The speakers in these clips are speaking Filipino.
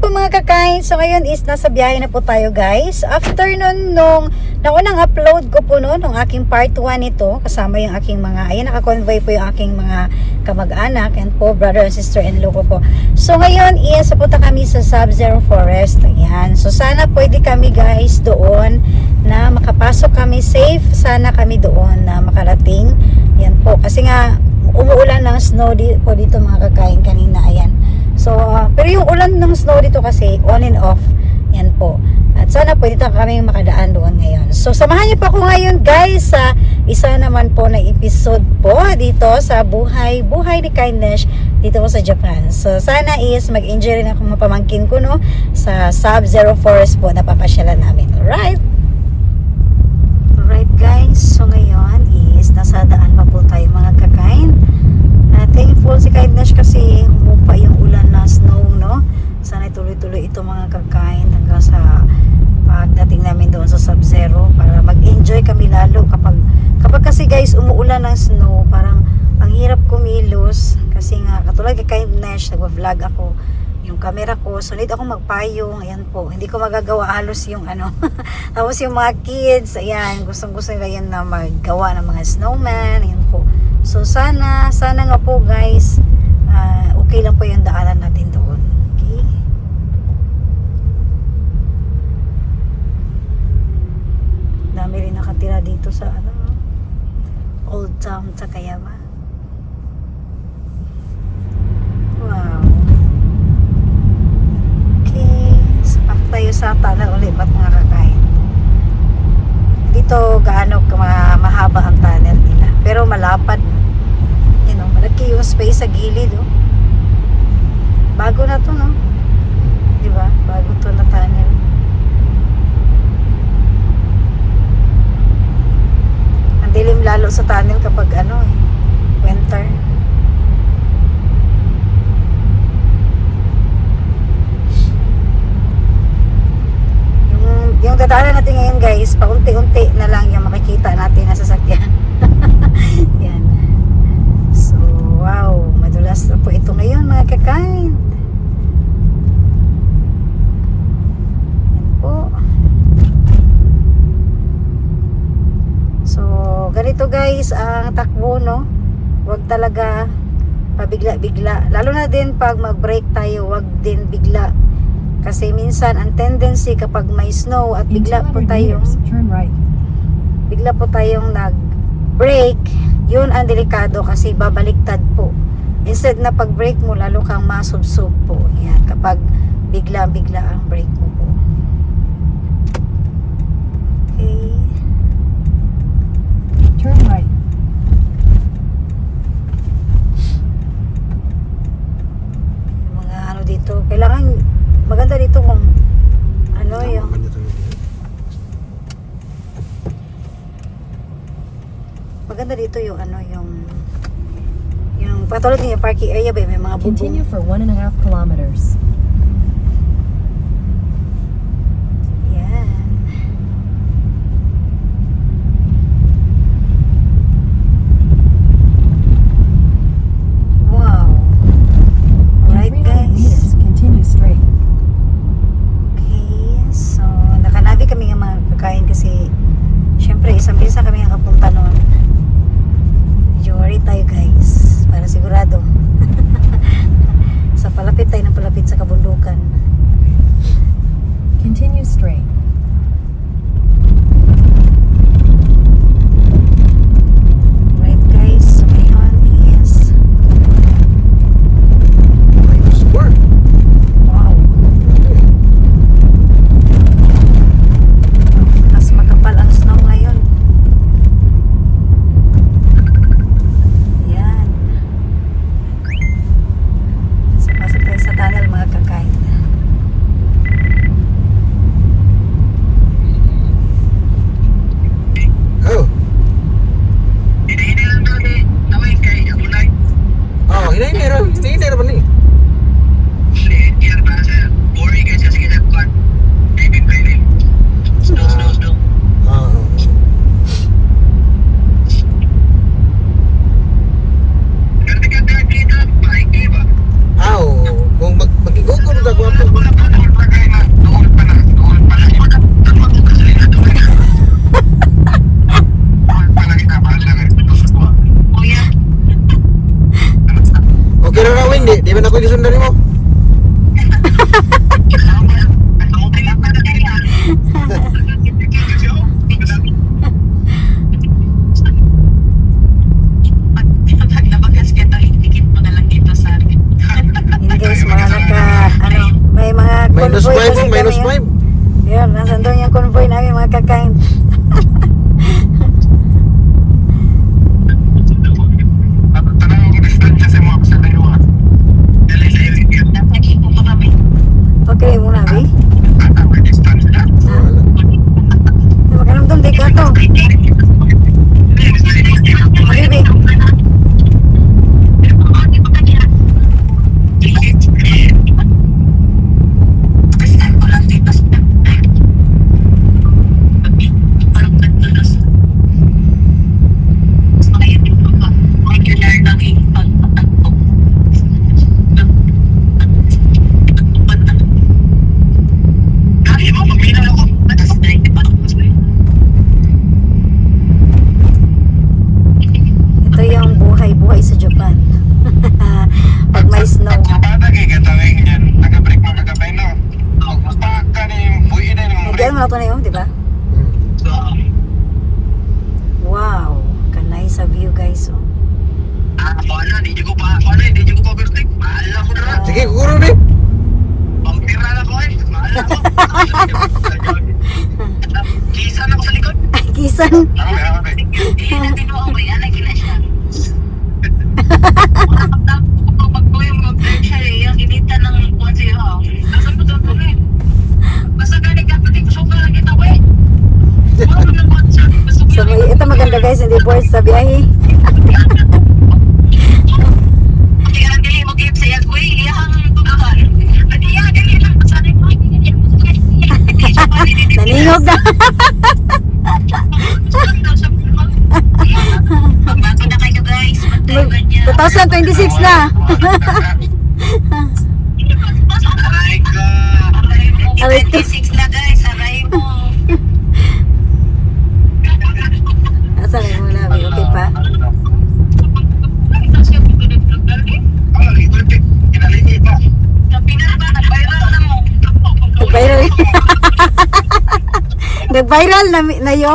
po mga kakain. So ngayon is nasa biyahe na po tayo guys. After nun nung naunang upload ko po noon, nung aking part 1 nito, kasama yung aking mga, ayan naka-convoy po yung aking mga kamag-anak and po brother and sister-in-law ko po. So ngayon is punta kami sa Sub-Zero Forest. Ayan. So sana pwede kami guys doon na makapasok kami safe. Sana kami doon na makarating. Ayan po. Kasi nga umuulan ng snow po dito mga kakain kanina. Ayan. So, pero yung ulan ng snow dito kasi on and off. Yan po. At sana pwede kami makadaan doon ngayon. So, samahan niyo pa ako ngayon guys sa isa naman po na episode po dito sa buhay ni Kindness dito po sa Japan. So, sana is mag-enjoy rin ako mapamangkin ko no sa Sub-Zero Forest po na papasyalan namin. Alright? Alright guys. So, ngayon is nasa daan pa po tayo mga kakain. Thankful si Kindness kasi umupa yung ulan na snow, no? Sana tuloy-tuloy ito mga kakain hanggang sa pagdating namin doon sa Sub-Zero para mag-enjoy kami lalo kapag kasi guys umuulan ng snow, parang ang hirap kumilos kasi nga katulad kay Kindness, nagwa-vlog ako yung camera ko, so need ako magpayong, ayan po, hindi ko magagawa halos yung ano tapos yung mga kids, ayan, gustong-gusto nila yan na maggawa ng mga snowman, ayan po. So sana nga po guys, okay lang po yung daanan natin doon. Okay? Dami rin nakatira dito sa ano, Old Town Takayama. Wow. Okay, sapak tayo sa tunnel ulit mga kakain. Dito gaano mahaba ang tunnel nila, pero malapad. Malaki yung space sa gilid, oh. Bago na to, no? Diba? Bago to na tunnel. Ang dilim lalo sa tunnel kapag ano, winter. Yung dadaanan natin ngayon guys, paunti-unti na lang yung makikita natin na sasakyan. Yan. So, wow, madulas na po ito ngayon mga kakain. Yan po. So, ganito guys ang takbo, no? Huwag talaga pabigla-bigla. Lalo na din pag mag-brake tayo, huwag din bigla. Kasi minsan ang tendency kapag may snow at bigla po tayong bigla po tayong nag-brake, yun ang delikado kasi babaliktad po. Instead na pag-brake mo lalo kang masubsob po. Yan, kapag bigla-bigla ang brake mo po. Okay. Turn right. Yung mga ano dito, kailangan maganda dito kung ano yung maganda dito yung ano yung patulad niya parking area ba may mga bubong. Continue for 1.5 kilometers. Yan. Wow. Alright guys. Continue straight. Okay, so nakanabi kami ng mga kakain kasi syempre isang beses na kami nakapunta noon. Medyo worry tayo guys para sigurado. Sa palapit tayo ng palapit sa Minus Convoy 5 kasi minus kami, 5. Yan, nasan doon yung convoy namin mga kakain. Okay muna, Bi. Makanamdam di ka to. Okay, Bi. Ito yung buhay-buhay sa Japan. Pag may snow. Nagyan mo na ito na yun, di ba? Wow, kanay sa view guys. Oh. Sige, kukuro ni. Kisan ako sa likod. Ay, kisan. Pag ko yung mag-break siya eh, yung inita ng kuwan siya. Nasaan po doon eh? Basta galing ka pati ko sobrang lang kita eh. Ano lang kuwan siya? So, ito maganda guys, hindi bored sa biyahe. Hindi ka lang dili mo give siya ko eh. Iyahang tugahan. Adi ya, dili lang. Sanay mo. Naningog na. Pagbago na kayo guys. Magtayo ganyan. 2026 na. Aray ka. Aray ka. 26 na guys. Aray mo. Asan na muna, Bi? Okay pa? Nag-viral. Nag-viral na yo.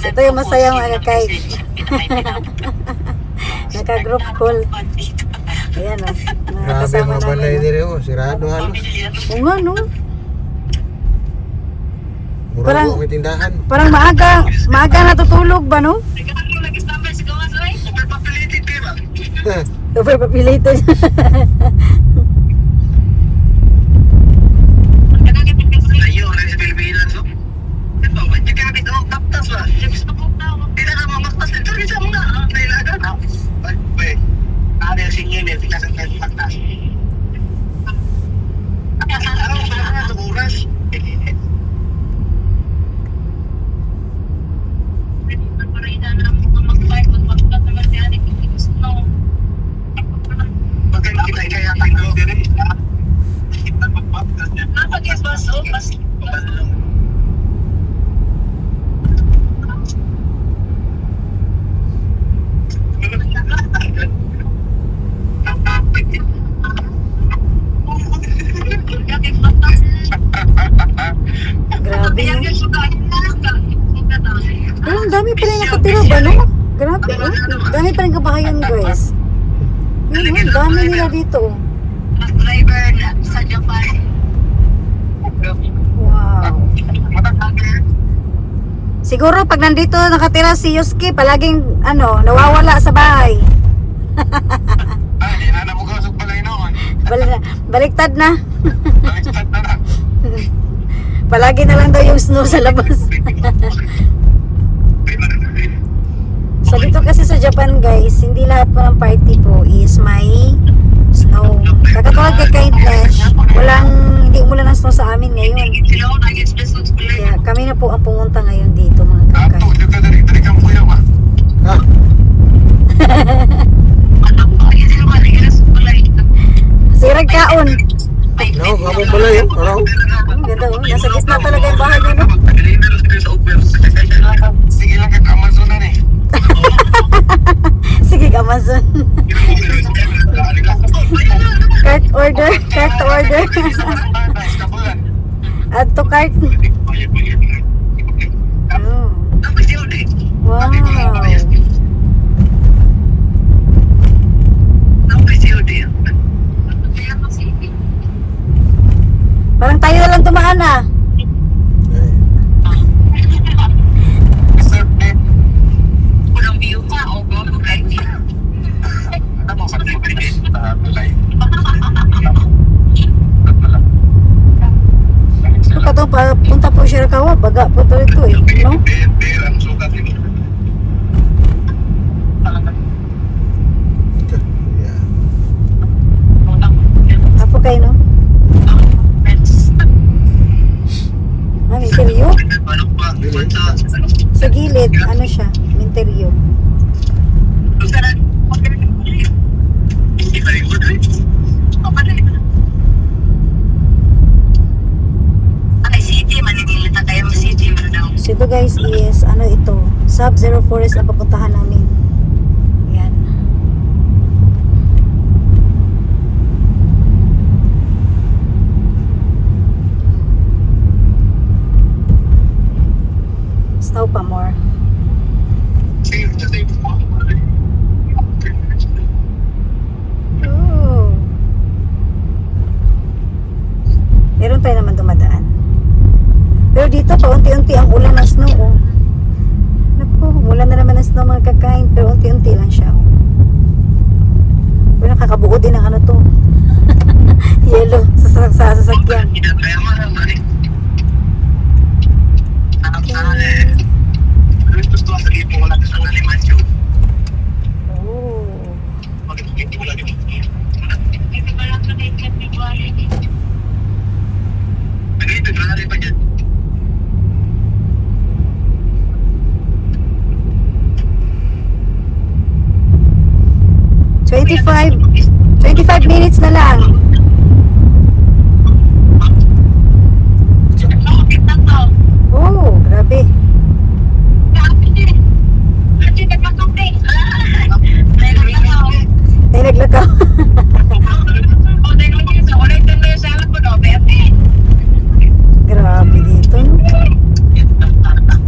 Ito yung masaya mga kakain. Naka-group call. Ayan o. Grabe Nakasama mga balay namin. diri oh, sirado halos. Oo nga no. Mura Parang- ko may tindahan. Parang maaga natutulog ba no? Overpopulated. Ayo, orang sa Pilipinas, no? Ito, medyo kapit ang taptas ba? Gusto ko na ako. Hindi na ka mamaktas. Ito rin siya muna. Nailagan na. Ay, ano yung singin eh. Tika sa taptas. Araw sa mga sa oras. Bakit kita kaya tayo din eh? Kita magpaptas niya. Napag-yes ba? So, pas. Grabe no. Pero ang dami pa rin nakatira ba no? Grabe oh. Dami pa rin kabahayan guys. Ang dami nila dito. Driver na sa Japan. Wow. Siguro pag nandito nakatira si Yuski, palaging nawawala sa bahay. Ay, di na namugasog pala yun noon. Baliktad na. Baliktad na na. Palagi na lang daw yung snow sa labas. So dito kasi sa Japan guys, hindi lahat po ng party po is may snow. Kakatulad kay Kindness, hindi umulan ng snow sa amin ngayon. Kaya kami na po ang pumunta ngayon dito mga kakay. Ato, di ka dari kang kuya ba? Ah, Sirag kaon. no, kapag balay oh. Araw. Ang ganda oh. Nasa gitna talaga yung bahay niya no. Sige lang kag Amazon na eh. Sige Amazon. Cart order. Add to cart. Oh. Wow. tayo. Gusto na, hindi pa rin good, ay, city, Manila na tayo, city, Manila. So ito guys is, ano ito, Sub-Zero Forest ang papuntahan namin. Yan. Snow pa more. Oh. Meron tayo naman dumadaan. Pero dito paunti-unti ang ulan ng snow. Oh. Naku, umulan na naman ng snow mga kakain. Pero unti-unti lang siya. Oh. Pero nakakabuo din ng ano to. Yellow sa sasakyan. Oh. Ano 25 minutes na lang. Oh, grabe. Ay, naglakaw. Grabe dito, no?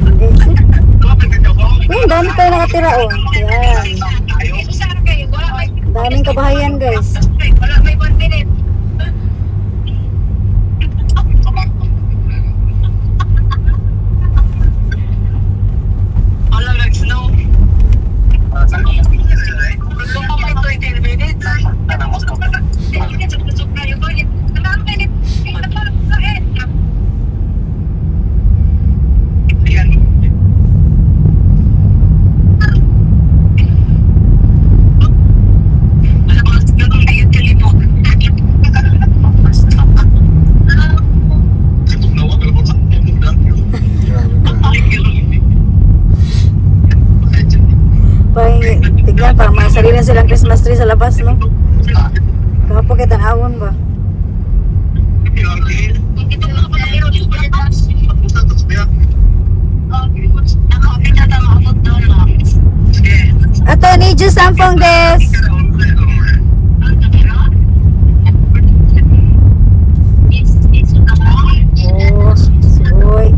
Hindi. Uy, dami tayo nakatira, oh. Yan. Daming kabahayan, guys. Wala may 1 minute. Wala nag-snow. Kung pa may 20 minutes. Parang, tignan, parang may sarili silang Christmas tree sa labas, no? Kapag kita naawon ba? Ato, need you sampung des. Oh, sugoy.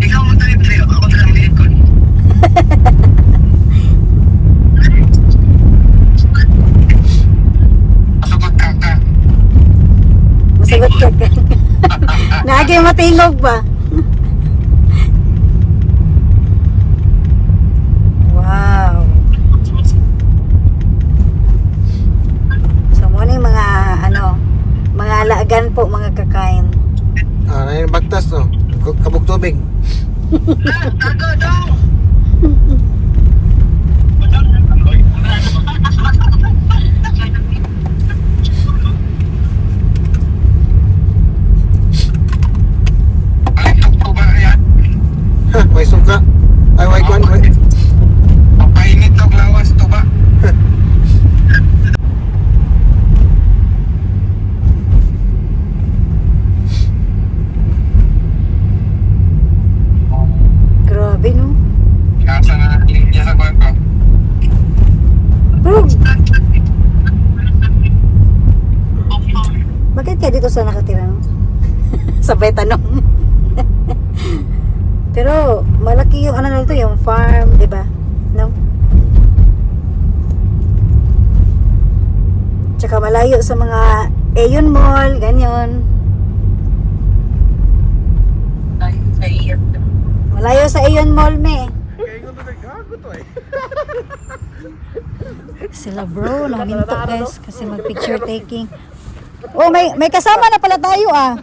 Ikaw mo tayo tayo, ako tayo ang likod. Masagot ka. Masagot ka ka. Naagi matingog ba? Wow. So muna yung mga ano, mga alagan po, mga kakain. Ah, na yung bagtas, no? Kabog tubig. Tago daw! Ay, ito ba yan? Ha, may suka. Ay, may kwan. Painit ang lawas to ba? Grabe, no? Kasa na linya sa bangko. Bro, bakit kaya dito sa nakatira, no? Sabay tanong. Pero malaki yung ano nito, yung farm, 'di ba? No? Tsaka malayo sa mga Aeon Mall, ganyan. Malayo sa Aeon Mall, me. Sila bro, naminto guys kasi mag picture taking. Oh, may kasama na pala tayo ah.